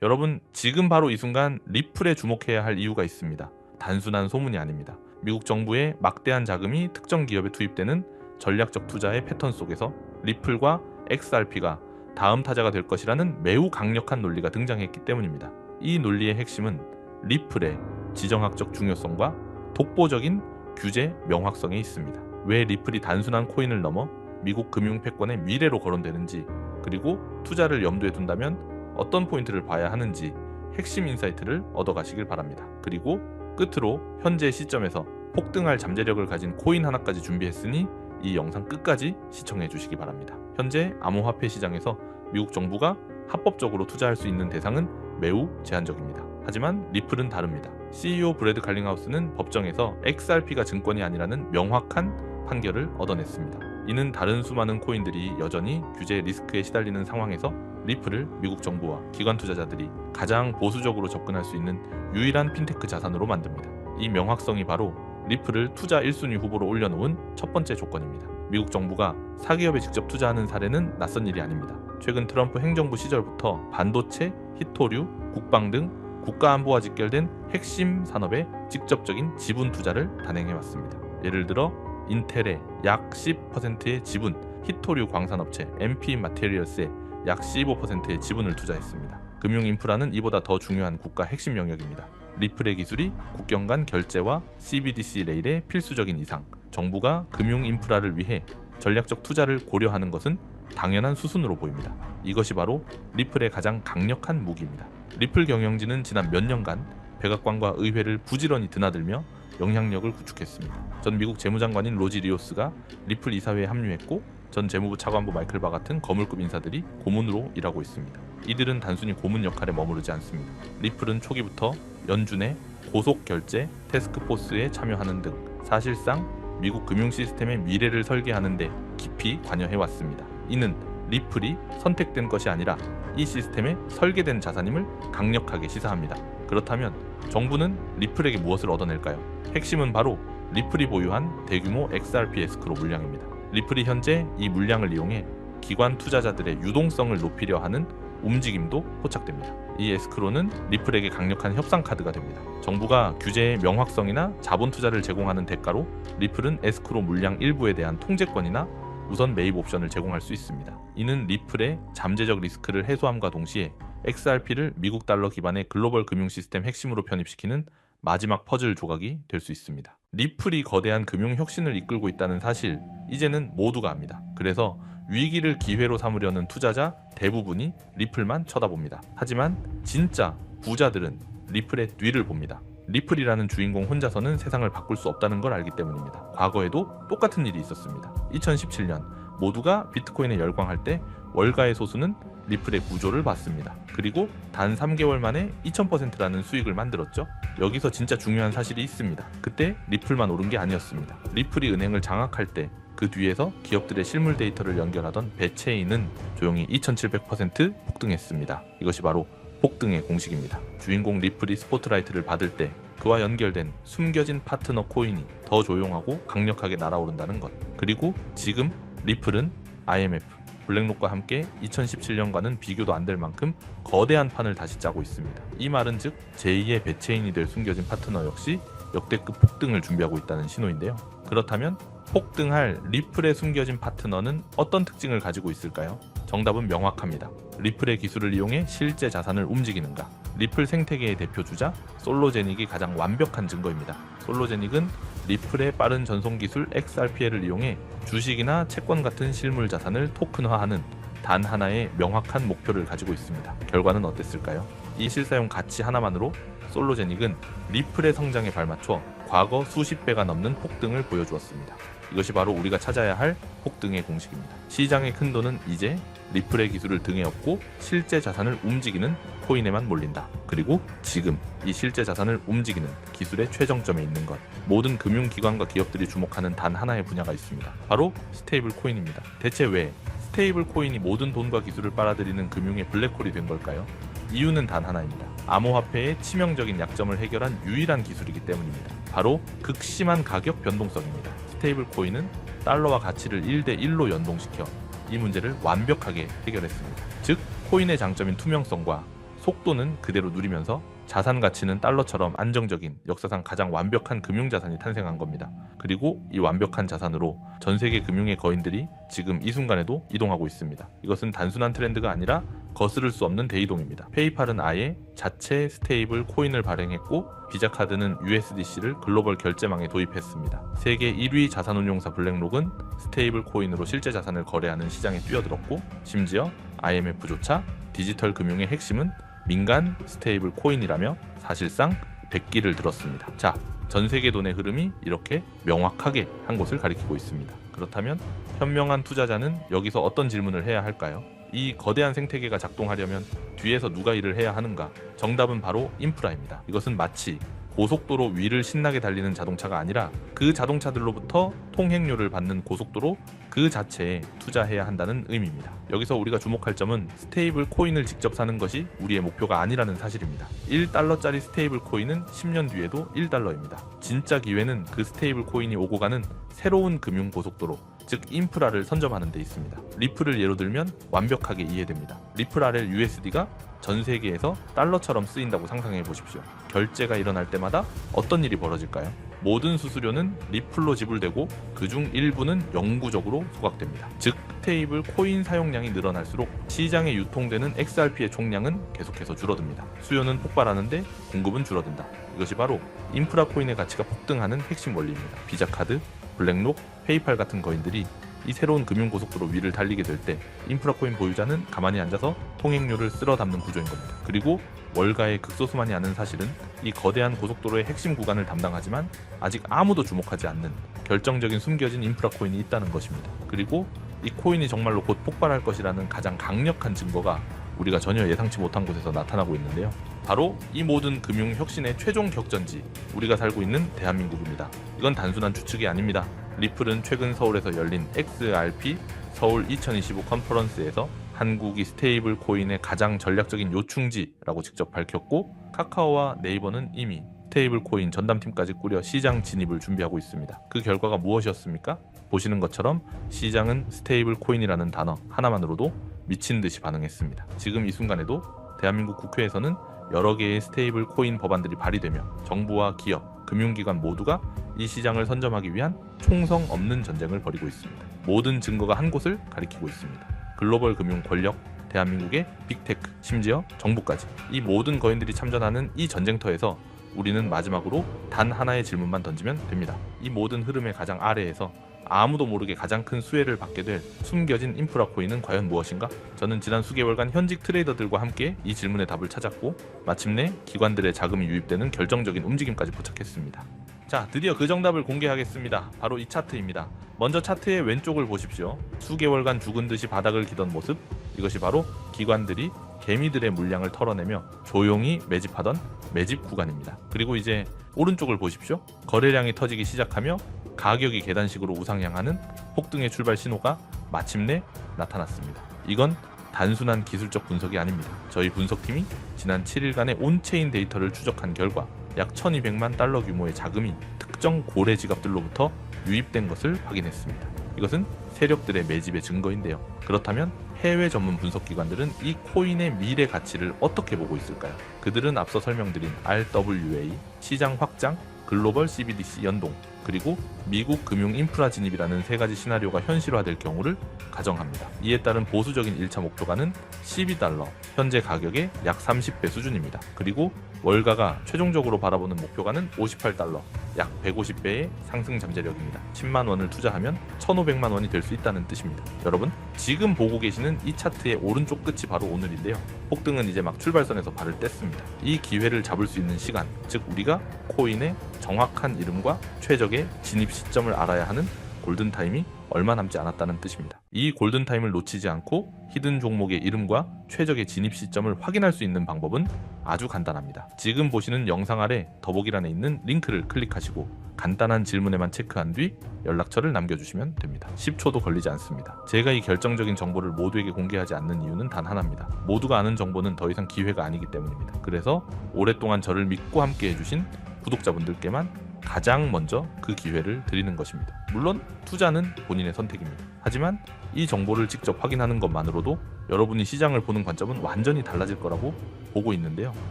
여러분, 지금 바로 이 순간 리플에 주목해야 할 이유가 있습니다. 단순한 소문이 아닙니다. 미국 정부의 막대한 자금이 특정 기업에 투입되는 전략적 투자의 패턴 속에서 리플과 XRP가 다음 타자가 될 것이라는 매우 강력한 논리가 등장했기 때문입니다. 이 논리의 핵심은 리플의 지정학적 중요성과 독보적인 규제 명확성에 있습니다. 왜 리플이 단순한 코인을 넘어 미국 금융 패권의 미래로 거론되는지, 그리고 투자를 염두에 둔다면 어떤 포인트를 봐야 하는지 핵심 인사이트를 얻어가시길 바랍니다. 그리고 끝으로 현재 시점에서 폭등할 잠재력을 가진 코인 하나까지 준비했으니 이 영상 끝까지 시청해 주시기 바랍니다. 현재 암호화폐 시장에서 미국 정부가 합법적으로 투자할 수 있는 대상은 매우 제한적입니다. 하지만 리플은 다릅니다. CEO 브래드 갈링하우스는 법정에서 XRP가 증권이 아니라는 명확한 판결을 얻어냈습니다. 이는 다른 수많은 코인들이 여전히 규제 리스크에 시달리는 상황에서 리플을 미국 정부와 기관 투자자들이 가장 보수적으로 접근할 수 있는 유일한 핀테크 자산으로 만듭니다. 이 명확성이 바로 리플을 투자 1순위 후보로 올려놓은 첫 번째 조건입니다. 미국 정부가 사기업에 직접 투자하는 사례는 낯선 일이 아닙니다. 최근 트럼프 행정부 시절부터 반도체, 히토류, 국방 등 국가안보와 직결된 핵심 산업에 직접적인 지분 투자를 단행해왔습니다. 예를 들어 인텔의 약 10%의 지분, 히토류 광산업체 MP 마테리얼스의 약 15%의 지분을 투자했습니다. 금융 인프라는 이보다 더 중요한 국가 핵심 영역입니다. 리플의 기술이 국경 간 결제와 CBDC 레일의 필수적인 이상, 정부가 금융 인프라를 위해 전략적 투자를 고려하는 것은 당연한 수순으로 보입니다. 이것이 바로 리플의 가장 강력한 무기입니다. 리플 경영진은 지난 몇 년간 백악관과 의회를 부지런히 드나들며 영향력을 구축했습니다. 전 미국 재무장관인 로지 리오스가 리플 이사회에 합류했고, 전 재무부 차관보 마이클 바 같은 거물급 인사들이 고문으로 일하고 있습니다. 이들은 단순히 고문 역할에 머무르지 않습니다. 리플은 초기부터 연준의 고속 결제 태스크포스에 참여하는 등 사실상 미국 금융 시스템의 미래를 설계하는 데 깊이 관여해왔습니다. 이는 리플이 선택된 것이 아니라 이 시스템에 설계된 자산임을 강력하게 시사합니다. 그렇다면 정부는 리플에게 무엇을 얻어낼까요? 핵심은 바로 리플이 보유한 대규모 XRP 에스크로 물량입니다. 리플이 현재 이 물량을 이용해 기관 투자자들의 유동성을 높이려 하는 움직임도 포착됩니다. 이 에스크로는 리플에게 강력한 협상 카드가 됩니다. 정부가 규제의 명확성이나 자본 투자를 제공하는 대가로 리플은 에스크로 물량 일부에 대한 통제권이나 우선 매입 옵션을 제공할 수 있습니다. 이는 리플의 잠재적 리스크를 해소함과 동시에 XRP를 미국 달러 기반의 글로벌 금융 시스템 핵심으로 편입시키는 마지막 퍼즐 조각이 될 수 있습니다. 리플이 거대한 금융 혁신을 이끌고 있다는 사실, 이제는 모두가 압니다. 그래서 위기를 기회로 삼으려는 투자자 대부분이 리플만 쳐다봅니다. 하지만 진짜 부자들은 리플의 뒤를 봅니다. 리플이라는 주인공 혼자서는 세상을 바꿀 수 없다는 걸 알기 때문입니다. 과거에도 똑같은 일이 있었습니다. 2017년 모두가 비트코인에 열광할 때 월가의 소수는 리플의 구조를 봤습니다. 그리고 단 3개월 만에 2000%라는 수익을 만들었죠. 여기서 진짜 중요한 사실이 있습니다. 그때 리플만 오른 게 아니었습니다. 리플이 은행을 장악할 때 그 뒤에서 기업들의 실물 데이터를 연결하던 배체인은 조용히 2700% 폭등했습니다. 이것이 바로 폭등의 공식입니다. 주인공 리플이 스포트라이트를 받을 때 그와 연결된 숨겨진 파트너 코인이 더 조용하고 강력하게 날아오른다는 것. 그리고 지금 리플은 IMF, 블랙록과 함께 2017년과는 비교도 안 될 만큼 거대한 판을 다시 짜고 있습니다. 이 말은 즉 제2의 배체인이 될 숨겨진 파트너 역시 역대급 폭등을 준비하고 있다는 신호인데요. 그렇다면 폭등할 리플의 숨겨진 파트너는 어떤 특징을 가지고 있을까요? 정답은 명확합니다. 리플의 기술을 이용해 실제 자산을 움직이는가? 리플 생태계의 대표 주자 솔로제닉이 가장 완벽한 증거입니다. 솔로제닉은 리플의 빠른 전송 기술 XRP를 이용해 주식이나 채권 같은 실물 자산을 토큰화하는 단 하나의 명확한 목표를 가지고 있습니다. 결과는 어땠을까요? 이 실사용 가치 하나만으로 솔로제닉은 리플의 성장에 발맞춰 과거 수십 배가 넘는 폭등을 보여주었습니다. 이것이 바로 우리가 찾아야 할 폭등의 공식입니다. 시장의 큰 돈은 이제 리플의 기술을 등에 업고 실제 자산을 움직이는 코인에만 몰린다. 그리고 지금 이 실제 자산을 움직이는 기술의 최정점에 있는 것. 모든 금융기관과 기업들이 주목하는 단 하나의 분야가 있습니다. 바로 스테이블 코인입니다. 대체 왜 스테이블 코인이 모든 돈과 기술을 빨아들이는 금융의 블랙홀이 된 걸까요? 이유는 단 하나입니다. 암호화폐의 치명적인 약점을 해결한 유일한 기술이기 때문입니다. 바로 극심한 가격 변동성입니다. 스테이블 코인은 달러와 가치를 1대1로 연동시켜 이 문제를 완벽하게 해결했습니다. 즉, 코인의 장점인 투명성과 속도는 그대로 누리면서 자산 가치는 달러처럼 안정적인 역사상 가장 완벽한 금융자산이 탄생한 겁니다. 그리고 이 완벽한 자산으로 전 세계 금융의 거인들이 지금 이 순간에도 이동하고 있습니다. 이것은 단순한 트렌드가 아니라 거스를 수 없는 대이동입니다. 페이팔은 아예 자체 스테이블 코인을 발행했고 비자카드는 USDC를 글로벌 결제망에 도입했습니다. 세계 1위 자산운용사 블랙록은 스테이블 코인으로 실제 자산을 거래하는 시장에 뛰어들었고 심지어 IMF조차 디지털 금융의 핵심은 민간 스테이블 코인이라며 사실상 백기를 들었습니다. 자, 전 세계 돈의 흐름이 이렇게 명확하게 한 곳을 가리키고 있습니다. 그렇다면 현명한 투자자는 여기서 어떤 질문을 해야 할까요? 이 거대한 생태계가 작동하려면 뒤에서 누가 일을 해야 하는가? 정답은 바로 인프라입니다. 이것은 마치 고속도로 위를 신나게 달리는 자동차가 아니라 그 자동차들로부터 통행료를 받는 고속도로 그 자체에 투자해야 한다는 의미입니다. 여기서 우리가 주목할 점은 스테이블 코인을 직접 사는 것이 우리의 목표가 아니라는 사실입니다. 1달러짜리 스테이블 코인은 10년 뒤에도 1달러입니다. 진짜 기회는 그 스테이블 코인이 오고 가는 새로운 금융 고속도로, 즉 인프라를 선점하는 데 있습니다. 리플을 예로 들면 완벽하게 이해됩니다. 리플 RL USD가 전 세계에서 달러처럼 쓰인다고 상상해 보십시오. 결제가 일어날 때마다 어떤 일이 벌어질까요? 모든 수수료는 리플로 지불되고 그중 일부는 영구적으로 소각됩니다. 즉 스테이블 코인 사용량이 늘어날수록 시장에 유통되는 XRP의 총량은 계속해서 줄어듭니다. 수요는 폭발하는데 공급은 줄어든다. 이것이 바로 인프라 코인의 가치가 폭등하는 핵심 원리입니다. 비자카드, 블랙록, 페이팔 같은 거인들이 이 새로운 금융고속도로 위를 달리게 될 때 인프라 코인 보유자는 가만히 앉아서 통행료를 쓸어 담는 구조인 겁니다. 그리고 월가의 극소수만이 아는 사실은 이 거대한 고속도로의 핵심 구간을 담당하지만 아직 아무도 주목하지 않는 결정적인 숨겨진 인프라 코인이 있다는 것입니다. 그리고 이 코인이 정말로 곧 폭발할 것이라는 가장 강력한 증거가 우리가 전혀 예상치 못한 곳에서 나타나고 있는데요. 바로 이 모든 금융 혁신의 최종 격전지, 우리가 살고 있는 대한민국입니다. 이건 단순한 추측이 아닙니다. 리플은 최근 서울에서 열린 XRP 서울 2025 컨퍼런스에서 한국이 스테이블 코인의 가장 전략적인 요충지라고 직접 밝혔고, 카카오와 네이버는 이미 스테이블 코인 전담팀까지 꾸려 시장 진입을 준비하고 있습니다. 그 결과가 무엇이었습니까? 보시는 것처럼 시장은 스테이블 코인이라는 단어 하나만으로도 미친 듯이 반응했습니다. 지금 이 순간에도 대한민국 국회에서는 여러 개의 스테이블 코인 법안들이 발의되며 정부와 기업, 금융기관 모두가 이 시장을 선점하기 위한 총성 없는 전쟁을 벌이고 있습니다. 모든 증거가 한 곳을 가리키고 있습니다. 글로벌 금융 권력, 대한민국의 빅테크, 심지어 정부까지. 이 모든 거인들이 참전하는 이 전쟁터에서 우리는 마지막으로 단 하나의 질문만 던지면 됩니다. 이 모든 흐름의 가장 아래에서 아무도 모르게 가장 큰 수혜를 받게 될 숨겨진 인프라 코인은 과연 무엇인가? 저는 지난 수개월간 현직 트레이더들과 함께 이 질문의 답을 찾았고 마침내 기관들의 자금이 유입되는 결정적인 움직임까지 포착했습니다. 자, 드디어 그 정답을 공개하겠습니다. 바로 이 차트입니다. 먼저 차트의 왼쪽을 보십시오. 수개월간 죽은 듯이 바닥을 기던 모습, 이것이 바로 기관들이 개미들의 물량을 털어내며 조용히 매집하던 매집 구간입니다. 그리고 이제 오른쪽을 보십시오. 거래량이 터지기 시작하며 가격이 계단식으로 우상향하는 폭등의 출발 신호가 마침내 나타났습니다. 이건 단순한 기술적 분석이 아닙니다. 저희 분석팀이 지난 7일간의 온체인 데이터를 추적한 결과 약 1200만 달러 규모의 자금이 특정 고래 지갑들로부터 유입된 것을 확인했습니다. 이것은 세력들의 매집의 증거인데요. 그렇다면 해외 전문 분석기관들은 이 코인의 미래 가치를 어떻게 보고 있을까요? 그들은 앞서 설명드린 RWA, 시장 확장, 글로벌 CBDC 연동, 그리고 미국 금융 인프라 진입이라는 세 가지 시나리오가 현실화될 경우를 가정합니다. 이에 따른 보수적인 1차 목표가는 12달러, 현재 가격의 약 30배 수준입니다. 그리고 월가가 최종적으로 바라보는 목표가는 58달러, 약 150배의 상승 잠재력입니다. 10만 원을 투자하면 1,500만 원이 될 수 있다는 뜻입니다. 여러분, 지금 보고 계시는 이 차트의 오른쪽 끝이 바로 오늘인데요. 폭등은 이제 막 출발선에서 발을 뗐습니다. 이 기회를 잡을 수 있는 시간, 즉 우리가 코인의 정확한 이름과 최적의 진입 시점을 알아야 하는 골든타임이 얼마 남지 않았다는 뜻입니다. 이 골든타임을 놓치지 않고 히든 종목의 이름과 최적의 진입 시점을 확인할 수 있는 방법은 아주 간단합니다. 지금 보시는 영상 아래 더보기란에 있는 링크를 클릭하시고 간단한 질문에만 체크한 뒤 연락처를 남겨주시면 됩니다. 10초도 걸리지 않습니다. 제가 이 결정적인 정보를 모두에게 공개하지 않는 이유는 단 하나입니다. 모두가 아는 정보는 더 이상 기회가 아니기 때문입니다. 그래서 오랫동안 저를 믿고 함께 해주신 구독자분들께만 가장 먼저 그 기회를 드리는 것입니다. 물론 투자는 본인의 선택입니다. 하지만 이 정보를 직접 확인하는 것만으로도 여러분이 시장을 보는 관점은 완전히 달라질 거라고 보고 있는데요.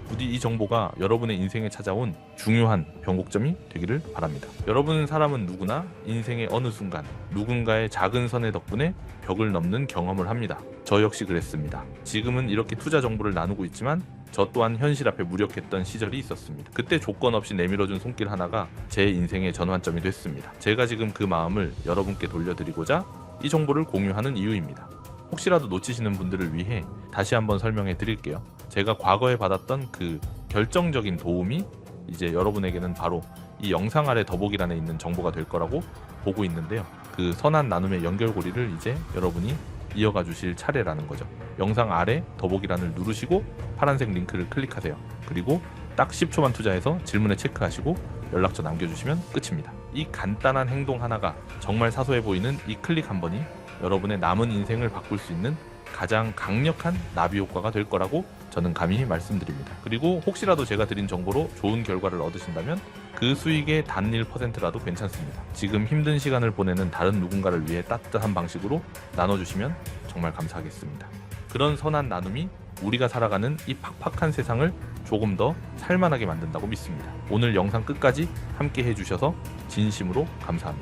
부디 이 정보가 여러분의 인생에 찾아온 중요한 변곡점이 되기를 바랍니다. 여러분 사람은 누구나 인생의 어느 순간 누군가의 작은 선의 덕분에 벽을 넘는 경험을 합니다. 저 역시 그랬습니다. 지금은 이렇게 투자 정보를 나누고 있지만 저 또한 현실 앞에 무력했던 시절이 있었습니다. 그때 조건 없이 내밀어준 손길 하나가 제 인생의 전환점이 됐습니다. 제가 지금 그 마음을 여러분께 돌려드리고자 이 정보를 공유하는 이유입니다. 혹시라도 놓치시는 분들을 위해 다시 한번 설명해 드릴게요. 제가 과거에 받았던 그 결정적인 도움이 이제 여러분에게는 바로 이 영상 아래 더보기란에 있는 정보가 될 거라고 보고 있는데요. 그 선한 나눔의 연결고리를 이제 여러분이 이어가 주실 차례라는 거죠. 영상 아래 더보기란을 누르시고 파란색 링크를 클릭하세요. 그리고 딱 10초만 투자해서 질문에 체크하시고 연락처 남겨주시면 끝입니다. 이 간단한 행동 하나가 정말 사소해 보이는 이 클릭 한 번이 여러분의 남은 인생을 바꿀 수 있는 가장 강력한 나비 효과가 될 거라고 저는 감히 말씀드립니다. 그리고 혹시라도 제가 드린 정보로 좋은 결과를 얻으신다면 그 수익의 단 1%라도 괜찮습니다. 지금 힘든 시간을 보내는 다른 누군가를 위해 따뜻한 방식으로 나눠주시면 정말 감사하겠습니다. 그런 선한 나눔이 우리가 살아가는 이 팍팍한 세상을 조금 더 살만하게 만든다고 믿습니다. 오늘 영상 끝까지 함께 해주셔서 진심으로 감사합니다.